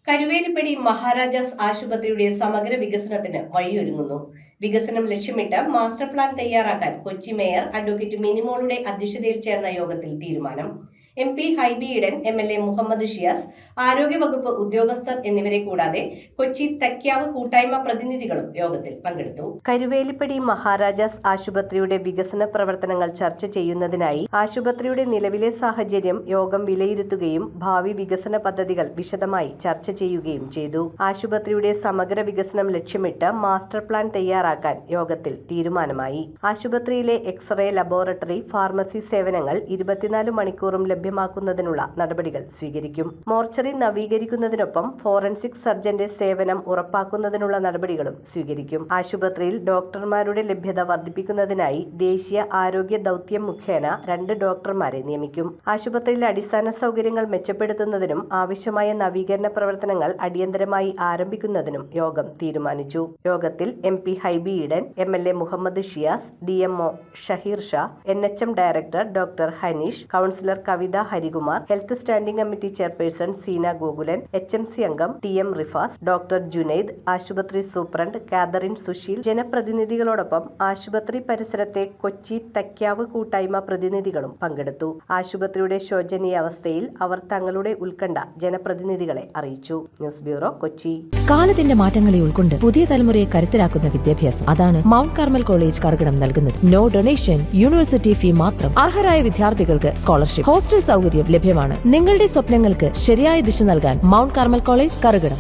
കരുവേലിപ്പടി മഹാരാജാസ് ആശുപത്രിയുടെ സമഗ്ര വികസനത്തിന് വഴിയൊരുങ്ങുന്നു. വികസനം ലക്ഷ്യമിട്ട് മാസ്റ്റർ പ്ലാൻ തയ്യാറാക്കാൻ കൊച്ചി മേയർ അഡ്വക്കേറ്റ് മിനിമോളുടെ അധ്യക്ഷതയിൽ ചേർന്ന യോഗത്തിൽ തീരുമാനം. MP ഹൈബി ഈഡൻ, MLA മുഹമ്മദ് ഷിയാസ്, ആരോഗ്യവകുപ്പ് ഉദ്യോഗസ്ഥർ എന്നിവരെ കൂടാതെ കൊച്ചി തക്യാവ് കൂട്ടായ്മ പ്രതിനിധികളും യോഗത്തിൽ പങ്കെടുത്തു. കരുവേലിപ്പടി മഹാരാജാസ് ആശുപത്രിയുടെ വികസന പ്രവർത്തനങ്ങൾ ചർച്ച ചെയ്യുന്നതിനായി ആശുപത്രിയുടെ നിലവിലെ സാഹചര്യം യോഗം വിലയിരുത്തുകയും ഭാവി വികസന പദ്ധതികൾ വിശദമായി ചർച്ച ചെയ്യുകയും ചെയ്തു. ആശുപത്രിയുടെ സമഗ്ര വികസനം ലക്ഷ്യമിട്ട് മാസ്റ്റർ പ്ലാൻ തയ്യാറാക്കാൻ യോഗത്തിൽ തീരുമാനമായി. ആശുപത്രിയിലെ എക്സ്റേ, ലബോറട്ടറി, ഫാർമസി സേവനങ്ങൾ 24 മണിക്കൂറും ലഭ്യമാക്കുന്നതിനുള്ള നടപടികൾ സ്വീകരിക്കും. മോർച്ചറി നവീകരിക്കുന്നതിനൊപ്പം ഫോറൻസിക് സർജന്റെ സേവനം ഉറപ്പാക്കുന്നതിനുള്ള നടപടികളും സ്വീകരിക്കും. ആശുപത്രിയിൽ ഡോക്ടർമാരുടെ ലഭ്യത വർദ്ധിപ്പിക്കുന്നതിനായി ദേശീയ ആരോഗ്യ ദൗത്യം മുഖേന 2 ഡോക്ടർമാരെ നിയമിക്കും. ആശുപത്രിയിലെ അടിസ്ഥാന സൗകര്യങ്ങൾ മെച്ചപ്പെടുത്തുന്നതിനും ആവശ്യമായ നവീകരണ പ്രവർത്തനങ്ങൾ അടിയന്തരമായി ആരംഭിക്കുന്നതിനും യോഗം തീരുമാനിച്ചു. യോഗത്തിൽ MP Hibi Eden, MLA Muhammad Shiyas, DMO Shaheer Shah, NHM director doctor Hanish, councillor Kavitha Harikumar, health standing committee chairperson Seena Gokulan, HMC അംഗം TM റിഫാസ്, ഡോക്ടർ ജുനൈദ്, ആശുപത്രി സൂപ്രണ്ട് കാതറിൻ സുശീൽ, ജനപ്രതിനിധികളോടൊപ്പം ആശുപത്രി പരിസരത്തെ കൊച്ചി തക്യാവ് കൂട്ടായ്മ പ്രതിനിധികളും പങ്കെടുത്തു. ആശുപത്രിയുടെ ശോചനീയാവസ്ഥയിൽ അവർ തങ്ങളുടെ ഉത്കണ്ഠ ജനപ്രതിനിധികളെ അറിയിച്ചു. News bureau, Kochi. കാലത്തിന്റെ മാറ്റങ്ങളെ ഉൾക്കൊണ്ട് പുതിയ തലമുറയെ കരുത്തരാക്കുന്ന വിദ്യാഭ്യാസം, അതാണ് മൗണ്ട് കാർമൽ കോളേജ് കർഗടം നൽകുന്നത്. നോ ഡൊണേഷൻ, യൂണിവേഴ്സിറ്റി ഫീ മാത്രം. അർഹരായ വിദ്യാർത്ഥികൾക്ക് സ്കോളർഷിപ്പ്, ഹോസ്റ്റൽ സൗകര്യം ലഭ്യമാണ്. നിങ്ങളുടെ സ്വപ്നങ്ങൾക്ക് ശരിയായ ദിശ നൽകാൻ മൗണ്ട് കാർമൽ കോളേജ് കർഗടം.